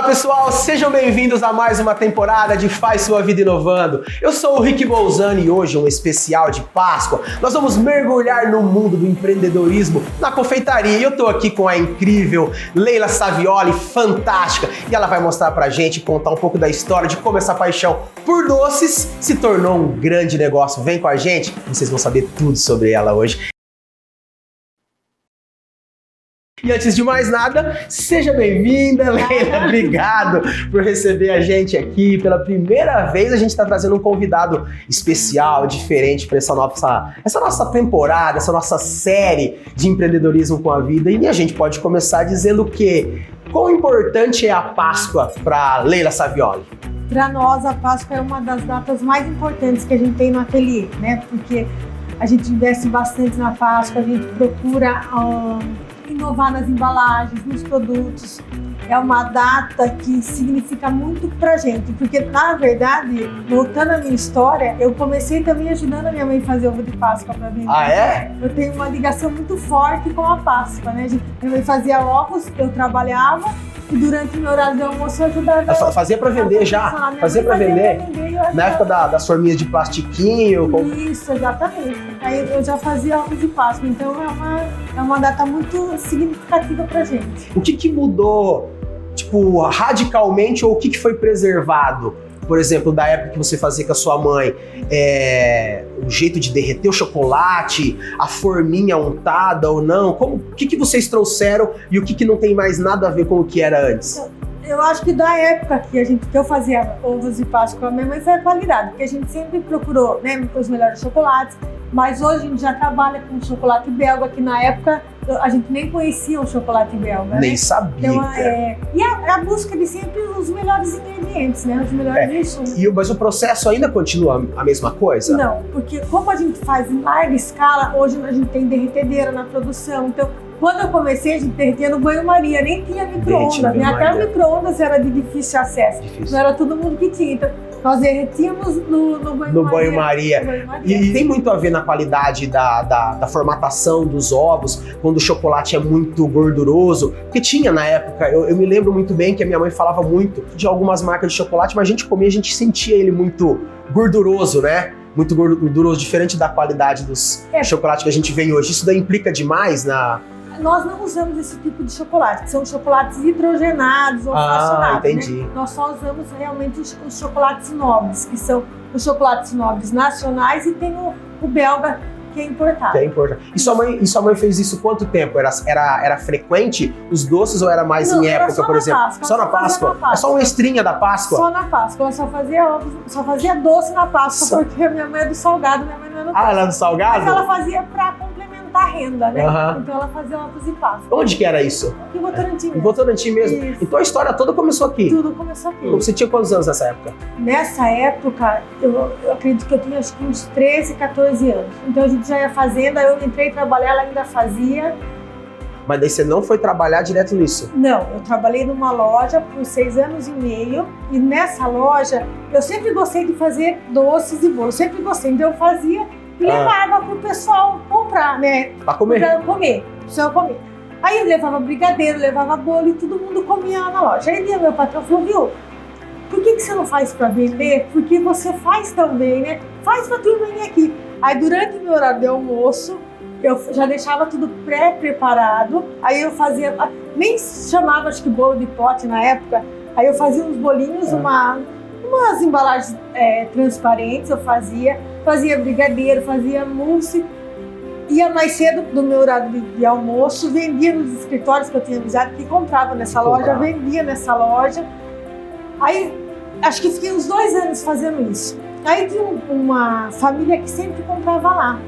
pessoal, sejam bem-vindos a mais uma temporada de Faz Sua Vida Inovando. Eu sou o Rick Bolzani e hoje um especial de Páscoa. Nós vamos mergulhar no mundo do empreendedorismo na confeitaria. E eu tô aqui com a incrível Leila Savioli, fantástica, e ela vai mostrar pra gente, contar um pouco da história de como essa paixão por doces se tornou um grande negócio. Vem com a gente, vocês vão saber tudo sobre ela hoje. E antes de mais nada, seja bem-vinda, Leila. Obrigado por receber a gente aqui. Pela primeira vez a gente está trazendo um convidado especial, diferente para essa nossa temporada, essa nossa série de empreendedorismo com a vida. E a gente pode começar dizendo que quão importante é a Páscoa para Leila Savioli? Para nós, a Páscoa é uma das datas mais importantes que a gente tem no ateliê, né? Porque a gente investe bastante na Páscoa, a gente procura inovar nas embalagens, nos produtos. É uma data que significa muito pra gente, porque na verdade, voltando à minha história, eu comecei também ajudando a minha mãe a fazer ovo de Páscoa pra vender. Ah, é? Eu tenho uma ligação muito forte com a Páscoa, né? Minha mãe fazia ovos, eu trabalhava e durante o meu horário de almoço eu ajudava. Fazia pra vender já? Fazia pra vender? Na época das forminhas de plastiquinho? Isso, exatamente. Aí eu já fazia ovos de Páscoa, então é uma data muito significativa pra gente. O que mudou, tipo, radicalmente, ou o que foi preservado? Por exemplo, da época que você fazia com a sua mãe, o jeito de derreter o chocolate, a forminha untada ou não, o que vocês trouxeram e o que não tem mais nada a ver com o que era antes? Eu acho que da época que eu fazia ovos de Páscoa com a minha mãe foi a qualidade, porque a gente sempre procurou, né, os melhores chocolates, mas hoje a gente já trabalha com chocolate belga, que na época a gente nem conhecia o chocolate belga. Nem né? sabia. Então, e a busca de sempre os melhores ingredientes, né? Os melhores insumos. Mas o processo ainda continua a mesma coisa? Não, porque como a gente faz em larga escala, hoje a gente tem derretedeira na produção, então quando eu comecei, a gente derretia no banho-maria, nem tinha micro-ondas, né? Até o micro-ondas era de difícil acesso, não era todo mundo que tinha. Então, nós derretíamos no banho-maria. E tem muito a ver na qualidade da formatação dos ovos, quando o chocolate é muito gorduroso. Porque tinha na época, eu me lembro muito bem que a minha mãe falava muito de algumas marcas de chocolate, mas a gente comia, a gente sentia ele muito gorduroso, né? Muito gorduroso, diferente da qualidade dos chocolates que a gente vê hoje. Isso daí implica demais na... Nós não usamos esse tipo de chocolate, que são chocolates hidrogenados ou fracionados. Entendi. Né? Nós só usamos realmente os chocolates nobres, que são os chocolates nobres nacionais, e tem o belga, que é importado. E sua mãe fez isso quanto tempo? Era frequente os doces ou era mais em época, por exemplo? Só na Páscoa? É só uma estrinha da Páscoa? Só na Páscoa. Ela só fazia ovos, só fazia doce na Páscoa, porque a minha mãe é do salgado, minha mãe não é do doce. Ah, ela é do salgado? Mas ela fazia pra complementar a renda, né? Então ela fazia ovos de Páscoa. Onde que era isso? Em Votorantim mesmo. Em Votorantim mesmo? Isso. Então a história toda começou aqui? Tudo começou aqui. Você tinha quantos anos nessa época? Nessa época, eu acredito que eu tinha acho que uns 13, 14 anos. Então a gente já ia fazendo, aí eu entrei trabalhar, ela ainda fazia. Mas daí você não foi trabalhar direto nisso? Não, eu trabalhei numa loja por 6 anos e meio, e nessa loja eu sempre gostei de fazer doces e bolos, sempre gostei, então eu fazia e levava pro pessoal comprar, né? Pra comer? Pra comer, pro pessoal comer. Aí eu levava brigadeiro, levava bolo e todo mundo comia lá na loja. Aí meu patrão falou, viu, por que você não faz pra vender? Porque você faz também, né? Faz pra turma vir aqui. Aí durante o meu horário de almoço, eu já deixava tudo pré-preparado, aí eu fazia, nem chamava acho que bolo de pote na época, aí eu fazia uns bolinhos, umas embalagens transparentes, eu fazia brigadeiro, fazia mousse, ia mais cedo do meu horário de almoço, vendia nos escritórios que eu tinha avisado que comprava nessa loja, vendia nessa loja, aí acho que fiquei uns 2 anos fazendo isso. Aí tinha uma família que sempre comprava lá.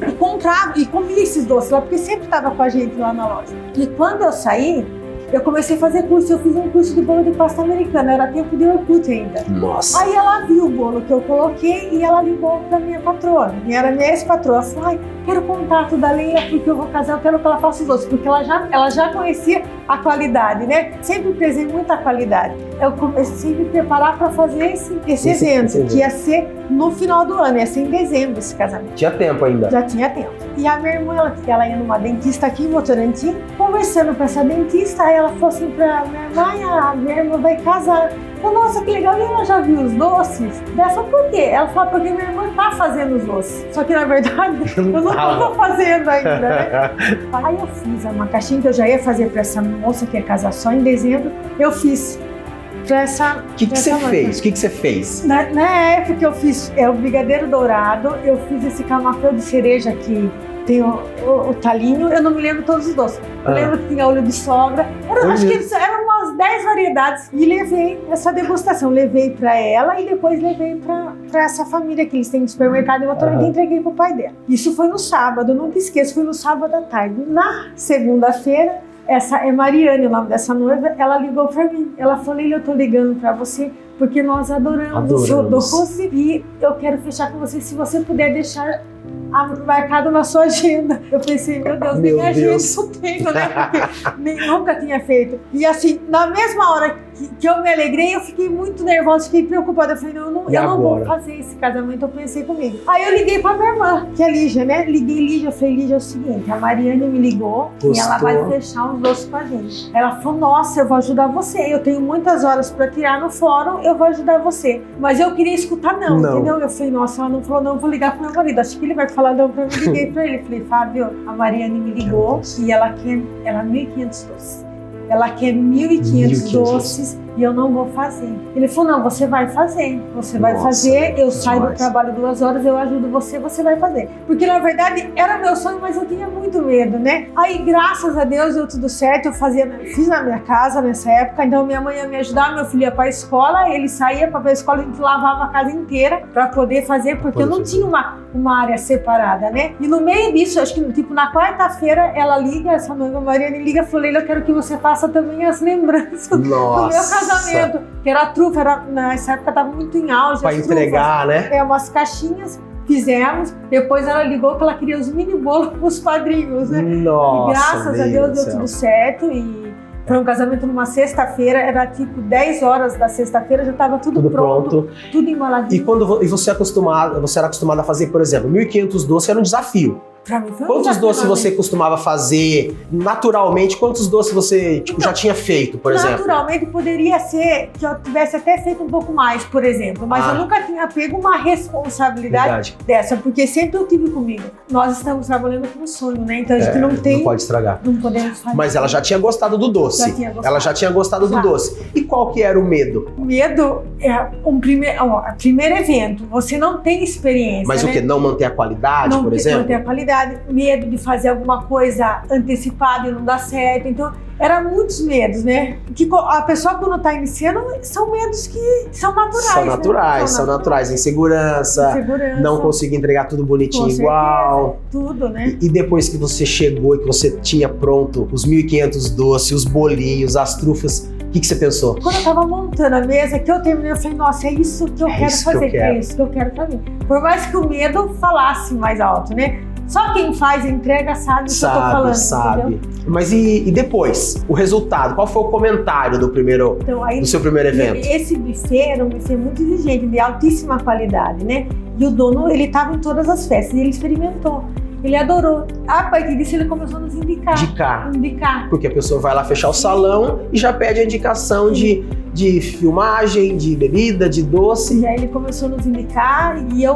E comprava e comia esses doces lá, porque sempre estava com a gente lá na loja. E quando eu saí, eu comecei a fazer curso. Eu fiz um curso de bolo de pasta americana, era tempo de Orkut ainda. Nossa! Aí ela viu o bolo que eu coloquei e ela ligou para minha patroa. E era minha ex-patroa. Ela falou, quero o contato da Leila, porque eu vou casar, eu quero que ela faça os doces. Porque ela já conhecia a qualidade, né? Sempre prezei muita qualidade. Eu comecei sempre a preparar para fazer esse evento, que ia ser no final do ano, ia ser em dezembro esse casamento. Tinha tempo ainda? Já tinha tempo. E a minha irmã, ela ia numa dentista aqui em Votorantim, conversando com essa dentista, aí ela falou assim pra minha irmã, a minha irmã vai casar. Falei, nossa, que legal, e ela já viu os doces? Ela falou, por quê? Ela falou, porque minha irmã tá fazendo os doces. Só que, na verdade, eu não tava fazendo ainda, né? Aí eu fiz uma caixinha que eu já ia fazer pra essa moça que ia casar só em dezembro, eu fiz pra essa... O que você fez? O que você fez? Na época eu fiz o brigadeiro dourado, eu fiz esse camafeu de cereja que tem o talinho, eu não me lembro todos os doces. Eu lembro que tinha olho de sogra, acho que eram umas 10 variedades. E levei essa degustação, levei pra ela e depois levei pra essa família que eles têm no supermercado e eu entreguei pro pai dela. Isso foi no sábado, eu nunca esqueço, foi no sábado à tarde. Na segunda-feira, essa é Mariane, o nome dessa noiva, ela ligou pra mim. Ela falou, eu tô ligando pra você porque nós adoramos o seu doce e eu quero fechar com você, se você puder deixar marcado na sua agenda. Eu pensei, meu Deus, nem agenda eu tenho, né? Porque nunca tinha feito. E assim, na mesma hora que eu me alegrei, eu fiquei muito nervosa, fiquei preocupada. Eu falei, não, eu não vou fazer esse casamento, eu pensei comigo. Aí eu liguei pra minha irmã, que é a Lígia, né? Liguei Lígia, eu falei, Lígia, é o seguinte, a Mariane me ligou e ela vai fechar uns doces com a gente. Ela falou, nossa, eu vou ajudar você, eu tenho muitas horas pra tirar no fórum, eu vou ajudar você. Mas eu queria escutar não, entendeu? Eu falei, nossa, ela não falou não, eu vou ligar pro meu marido, acho que ele vai falar não pra mim. Liguei pra ele, falei, Fábio, a Mariane me ligou e ela quer 1.500 doces. Ela quer 1.500 doces e eu não vou fazer. Ele falou, não, você vai fazer. Você vai fazer, eu saio do trabalho 2 horas, eu ajudo você, você vai fazer. Porque, na verdade, era meu sonho, mas eu tinha muito medo, né? Aí, graças a Deus, deu tudo certo. Eu fiz na minha casa nessa época, então minha mãe ia me ajudar, meu filho ia pra escola, ele saía pra escola, a gente lavava a casa inteira pra poder fazer, porque eu não tinha uma área separada, né? E no meio disso, acho que tipo na quarta-feira, ela liga, essa noiva Mariane liga, falou, Leila, eu quero que você faça também as lembranças do meu casamento. Que era trufa, nessa época tava muito em auge. Pra entregar, né? Umas caixinhas, fizemos. Depois ela ligou que ela queria os mini bolos pros padrinhos, né? Nossa, e graças a Deus deu tudo certo. E foi um casamento numa sexta-feira, era tipo 10 horas da sexta-feira, já estava tudo pronto, tudo embaladinho. E você era acostumada a fazer, por exemplo, 1.500 doces era um desafio. Pra mim foi Quantos doces você costumava fazer naturalmente? Quantos doces você já tinha feito, por exemplo? Naturalmente poderia ser que eu tivesse até feito um pouco mais, por exemplo. Mas eu nunca tinha pego uma responsabilidade dessa, porque sempre eu tive comigo. Nós estamos trabalhando com um sonho, né? Então a gente não tem... Não pode estragar. Não podemos fazer. Mas ela já tinha gostado do doce. Ela já tinha gostado do doce. E qual que era o medo? O medo é primeiro evento. Você não tem experiência, Mas né? o quê? Não manter a qualidade, por exemplo? Não manter a qualidade. Medo de fazer alguma coisa antecipada e não dar certo. Então, eram muitos medos, né? Que a pessoa, quando está iniciando, são medos que são naturais. São naturais. Insegurança, não conseguir entregar tudo bonitinho igual. Tudo, né? E depois que você chegou e que você tinha pronto os 1.500 doces, os bolinhos, as trufas, o que você pensou? Quando eu tava montando a mesa, que eu terminei, eu falei, nossa, é isso que eu quero fazer. É isso que eu quero pra mim. Por mais que o medo falasse mais alto, né? Só quem faz a entrega sabe o que eu tô falando. Entendeu? Mas e depois? O resultado? Qual foi o comentário do seu primeiro evento? Esse buffet era um buffet muito exigente, de altíssima qualidade, né? E o dono, ele tava em todas as festas e ele experimentou. Ele adorou. A partir disso, ele começou a nos indicar. Porque a pessoa vai lá fechar o salão e já pede a indicação de filmagem, de bebida, de doce. E aí ele começou a nos indicar e eu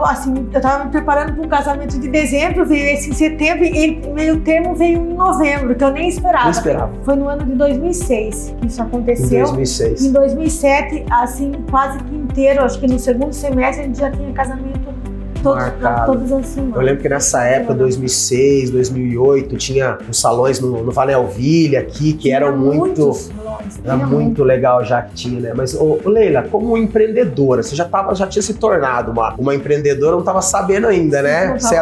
tava me preparando para um casamento de dezembro, veio esse em setembro e meio termo veio em novembro, que eu nem esperava. Não esperava. Foi no ano de 2006 que isso aconteceu. Em 2006. Em 2007, assim, quase que inteiro, acho que no segundo semestre a gente já tinha casamento todas as semanas. Eu lembro que nessa época, 2006, 2008, tinha os salões no Vale Alville aqui, que eram muito... Era muito legal já que tinha, né? Mas, Leila, como empreendedora, você já tinha se tornado uma empreendedora, não estava sabendo ainda, né? Você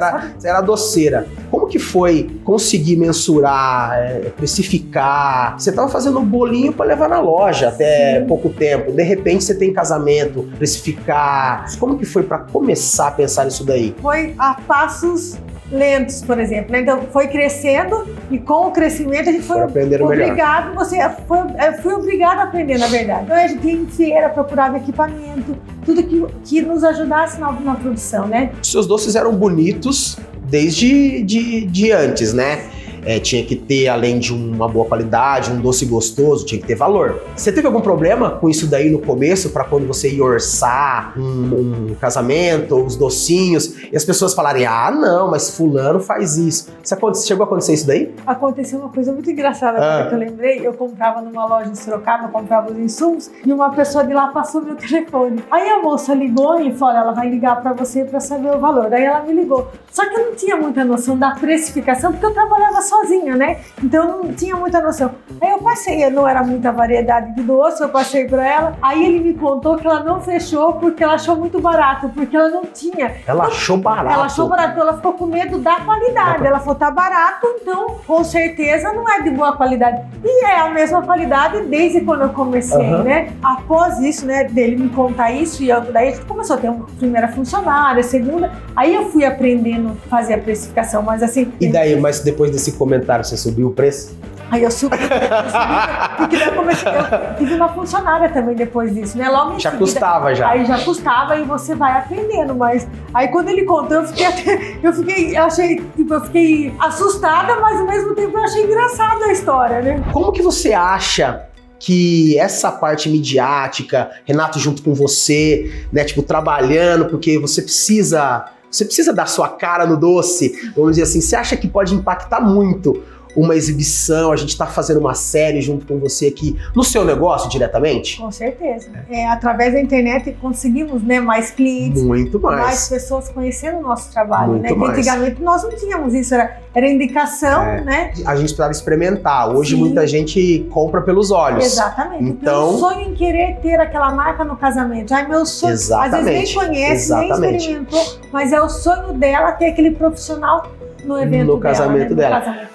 era doceira. Como que foi conseguir mensurar, precificar? Você estava fazendo um bolinho para levar na loja até pouco tempo. De repente você tem casamento, precificar. Como que foi para começar a pensar nisso daí? Foi a passos lentos, por exemplo, né? Então foi crescendo e com o crescimento a gente foi obrigado, fui obrigado a aprender, na verdade. Então a gente ia em feira, procurava equipamento, tudo que nos ajudasse na produção, né? Os seus doces eram bonitos desde de antes, né? Tinha que ter, além de uma boa qualidade, um doce gostoso, tinha que ter valor. Você teve algum problema com isso daí no começo, para quando você ia orçar um casamento, os docinhos, e as pessoas falarem, ah, não, mas fulano faz isso. Chegou a acontecer isso daí? Aconteceu uma coisa muito engraçada que eu lembrei. Eu comprava numa loja em Sorocaba, comprava os insumos, e uma pessoa de lá passou meu telefone. Aí a moça ligou e falou, ela vai ligar para você para saber o valor. Aí ela me ligou. Só que eu não tinha muita noção da precificação, porque eu trabalhava sozinha, né? Então eu não tinha muita noção. Aí eu passei, não era muita variedade de doce, eu passei para ela. Aí ele me contou que ela não fechou porque ela achou muito barato, porque ela não tinha. Ela achou barato? Ela achou barato, ela ficou com medo da qualidade. Ela falou, tá barato, então com certeza não é de boa qualidade. E é a mesma qualidade desde quando eu comecei, né? Após isso, né, dele me contar isso, e daí a gente começou a ter uma primeira funcionária, segunda. Aí eu fui aprendendo a fazer a precificação, mas assim... E daí, mas depois desse comentário, você subiu o preço? Aí eu subi, porque daí eu tive uma funcionária também depois disso, né? Logo em já seguida, custava já. Aí já custava e você vai aprendendo, mas aí quando ele contou, eu fiquei assustada, mas ao mesmo tempo eu achei engraçada a história, né? Como que você acha que essa parte midiática, Renato junto com você, né, tipo, trabalhando, porque você precisa dar sua cara no doce, vamos dizer assim, você acha que pode impactar muito uma exibição, a gente tá fazendo uma série junto com você aqui no seu negócio diretamente? Com certeza. Através da internet conseguimos, né, mais clientes. Muito mais. Mais pessoas conhecendo o nosso trabalho, muito né? Mais. Que antigamente nós não tínhamos isso, era indicação, né? A gente precisava experimentar. Hoje Sim. muita gente compra pelos olhos. Exatamente. Então, o sonho em querer ter aquela marca no casamento. Ai, meu sonho. Exatamente. Às vezes nem conhece, nem experimentou, mas é o sonho dela ter aquele profissional no evento no casamento dela. No casamento.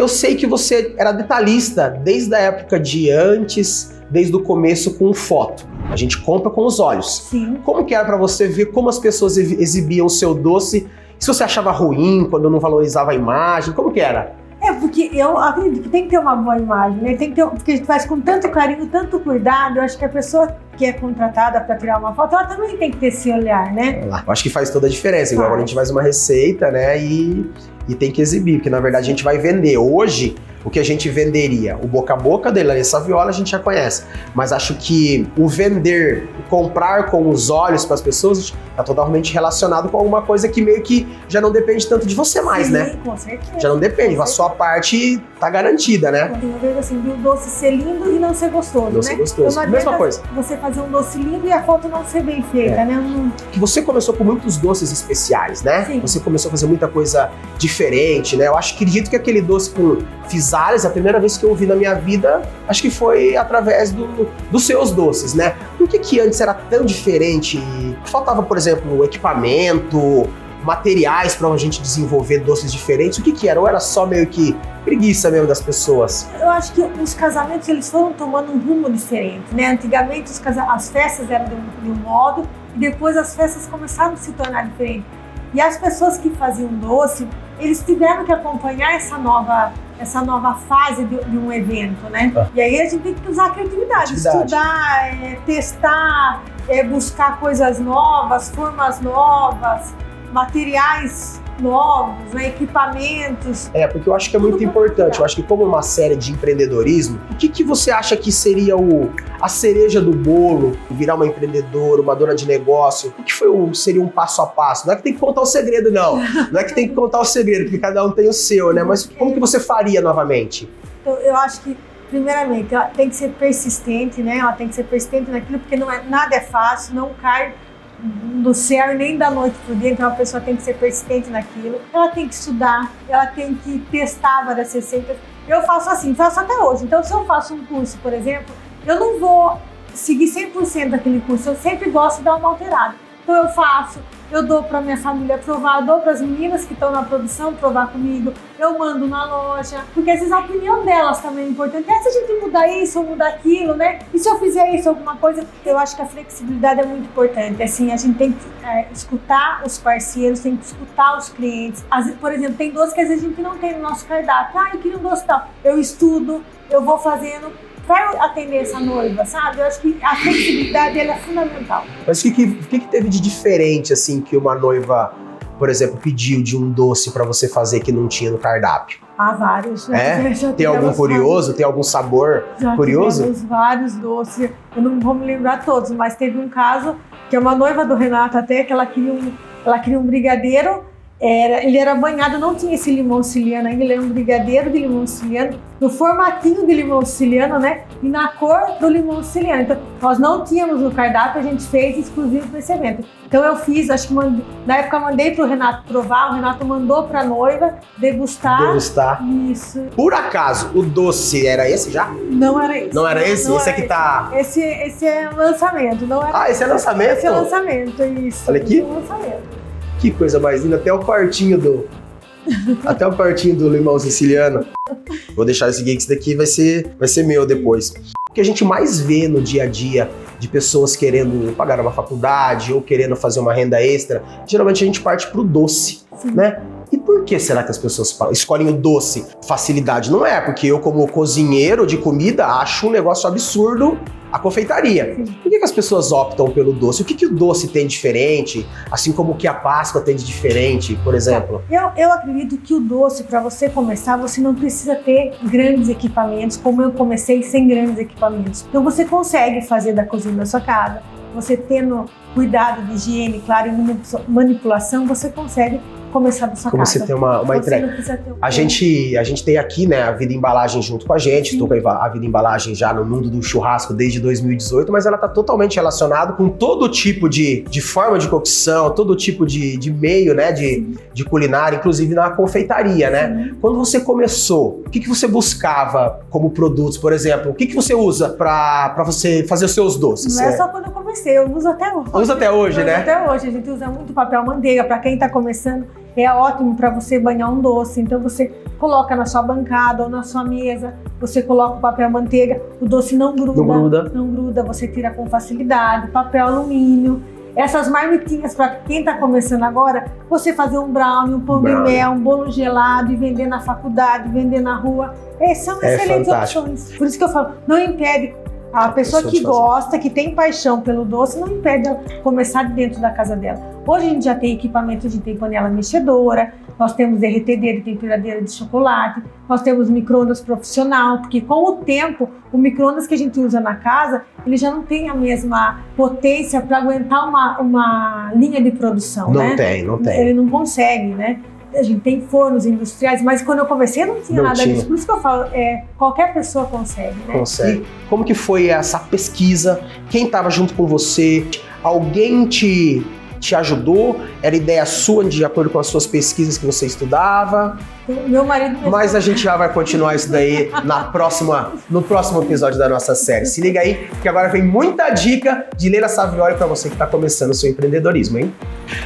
Eu sei que você era detalhista desde a época de antes, desde o começo com foto. A gente compra com os olhos. Sim. Como que era para você ver como as pessoas exibiam o seu doce? Se você achava ruim, quando não valorizava a imagem, como que era? Porque eu acredito que tem que ter uma boa imagem, né? Tem que ter, porque a gente faz com tanto carinho, tanto cuidado. Eu acho que a pessoa que é contratada para tirar uma foto, ela também tem que ter esse olhar, né? Eu acho que faz toda a diferença. Igual quando a gente faz uma receita, né? E tem que exibir, porque na verdade a gente vai vender. Hoje, o que a gente venderia? O boca a boca da Larissa Viola a gente já conhece. Mas acho que o vender, o comprar com os olhos para as pessoas está totalmente relacionado com alguma coisa que meio que já não depende tanto de você mais, Sim, né? Com certeza. Já não depende, a sua parte tá garantida, né? Tem uma vez assim, de um doce ser lindo e não ser gostoso, não ser gostoso. Então, mesma coisa. Você fazer um doce lindo e a foto não ser bem feita, né? Que você começou com muitos doces especiais, né? Sim. Você começou a fazer muita coisa diferente, né? Eu acredito que aquele doce com Physalis, a primeira vez que eu ouvi na minha vida, acho que foi através dos seus doces, né? Por que antes era tão diferente? Faltava, por exemplo, equipamento, materiais para a gente desenvolver doces diferentes? O que era? Ou era só meio que preguiça mesmo das pessoas? Eu acho que os casamentos eles foram tomando um rumo diferente, né? Antigamente as festas eram de um modo e depois as festas começaram a se tornar diferentes. E as pessoas que faziam doce, eles tiveram que acompanhar essa nova fase de um evento, né? E aí a gente tem que usar a criatividade. Estudar, testar, buscar coisas novas, formas novas, materiais novos, né? Equipamentos. Porque eu acho que é muito importante. Eu acho que como uma série de empreendedorismo, o que você acha que seria a cereja do bolo, virar uma empreendedora, uma dona de negócio? O que seria um passo a passo? Não é que tem que contar o segredo, não. Não é que tem que contar o segredo, porque cada um tem o seu, né? Mas como que você faria novamente? Então, eu acho que, primeiramente, ela tem que ser persistente, né? Ela tem que ser persistente naquilo, porque nada é fácil, não cai do céu e nem da noite pro dia, então a pessoa tem que ser persistente naquilo. Ela tem que estudar, ela tem que testar várias receitas. Eu faço assim, faço até hoje. Então, se eu faço um curso, por exemplo, eu não vou seguir 100% daquele curso, eu sempre gosto de dar uma alterada. Então eu faço, eu dou para minha família provar, dou para as meninas que estão na produção provar comigo, eu mando na loja, porque às vezes a opinião delas também é importante. Se a gente mudar isso ou mudar aquilo, né? E se eu fizer isso, alguma coisa, eu acho que a flexibilidade é muito importante. Assim, a gente tem que escutar os parceiros, tem que escutar os clientes. Por exemplo, tem doces que às vezes a gente não tem no nosso cardápio. Eu queria um doce tal. Eu estudo, eu vou fazendo para atender essa noiva, sabe? Eu acho que a flexibilidade ela é fundamental. Mas o que teve de diferente, assim, que uma noiva, por exemplo, pediu de um doce para você fazer que não tinha no cardápio? Vários. Tem algum curioso? Tem algum sabor curioso? Tivemos vários doces. Eu não vou me lembrar todos, mas teve um caso que é uma noiva do Renato até, que ela queria um brigadeiro. Ele era banhado, não tinha esse limão siciliano ainda, ele era um brigadeiro de limão siciliano, no formatinho de limão siciliano, né? E na cor do limão siciliano. Então, nós não tínhamos no cardápio, a gente fez exclusivo para esse evento. Então eu fiz, acho que na época eu mandei pro Renato provar, o Renato mandou pra noiva degustar. Isso. Por acaso, o doce era esse já? Não era esse. Não era esse? Não esse era aqui tá... Esse é lançamento, não era. Esse é lançamento? Esse é lançamento, isso. Olha aqui. Esse é lançamento. Que coisa mais linda, até o quartinho do limão siciliano. Vou deixar esse aqui, que esse daqui vai ser meu depois. O que a gente mais vê no dia a dia de pessoas querendo pagar uma faculdade ou querendo fazer uma renda extra, geralmente a gente parte pro doce, né? E por que será que as pessoas escolhem o doce? Facilidade não é, porque eu como cozinheiro de comida acho um negócio absurdo a confeitaria. Por que as pessoas optam pelo doce? O que o doce tem diferente? Assim como o que a Páscoa tem de diferente, por exemplo? Eu acredito que o doce, para você começar, você não precisa ter grandes equipamentos, como eu comecei sem grandes equipamentos. Então você consegue fazer da cozinha da sua casa, você tendo cuidado de higiene, claro, e manipulação, você consegue começar da sua como casa. Como você tem uma entrega. A gente tem aqui, né, a Vida Embalagem junto com a gente. Estou com a Vida Embalagem já no mundo do churrasco desde 2018, mas ela está totalmente relacionada com todo tipo de forma de cocção, todo tipo de meio, né, de culinária, inclusive na confeitaria, né? Sim. Quando você começou, o que você buscava como produtos, por exemplo? O que você usa para você fazer os seus doces? Não é só quando eu comecei, eu uso até hoje. Usa até hoje, né? Até hoje, a gente usa muito papel manteiga, para quem está começando. É ótimo para você banhar um doce, então você coloca na sua bancada ou na sua mesa, você coloca o papel manteiga, o doce não gruda, você tira com facilidade, papel alumínio. Essas marmitinhas para quem está começando agora, você fazer um brownie, um pão de mel, um bolo gelado e vender na faculdade, vender na rua, são excelentes opções. Por isso que eu falo, não impede. A pessoa que gosta, que tem paixão pelo doce, não impede ela começar dentro da casa dela. Hoje a gente já tem equipamento, a gente tem panela mexedora, nós temos derretedeira e temperadeira de chocolate, nós temos micro-ondas profissional, porque com o tempo, o micro-ondas que a gente usa na casa, ele já não tem a mesma potência para aguentar uma linha de produção, não tem. Ele não consegue, né? A gente tem fornos industriais, mas quando eu comecei não tinha nada disso. Por isso que eu falo, qualquer pessoa consegue, né? Consegue. E como que foi essa pesquisa? Quem estava junto com você? Alguém te ajudou? Era ideia sua, de acordo com as suas pesquisas que você estudava? Meu marido... Mas a gente já vai continuar isso daí no próximo episódio da nossa série. Se liga aí, que agora vem muita dica de Leila Savioli para você que está começando o seu empreendedorismo, hein?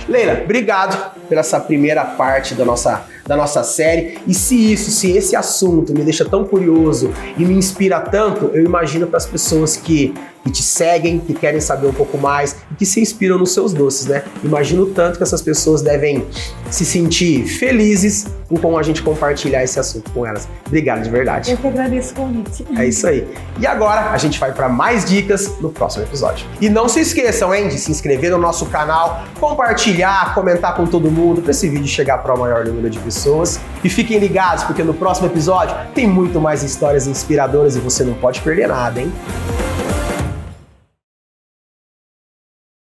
Leila, obrigado pela essa primeira parte da nossa série. E se esse assunto me deixa tão curioso e me inspira tanto, eu imagino para as pessoas que te seguem, que querem saber um pouco mais e que se inspiram nos seus doces, né? Imagino tanto que essas pessoas devem se sentir felizes com a gente compartilhar esse assunto com elas. Obrigado de verdade. Eu que agradeço o convite. É isso aí. E agora a gente vai para mais dicas no próximo episódio. E não se esqueçam, hein, de se inscrever no nosso canal, compartilhar, comentar com todo mundo para esse vídeo chegar para o maior número de pessoas. E fiquem ligados, porque no próximo episódio tem muito mais histórias inspiradoras e você não pode perder nada, hein?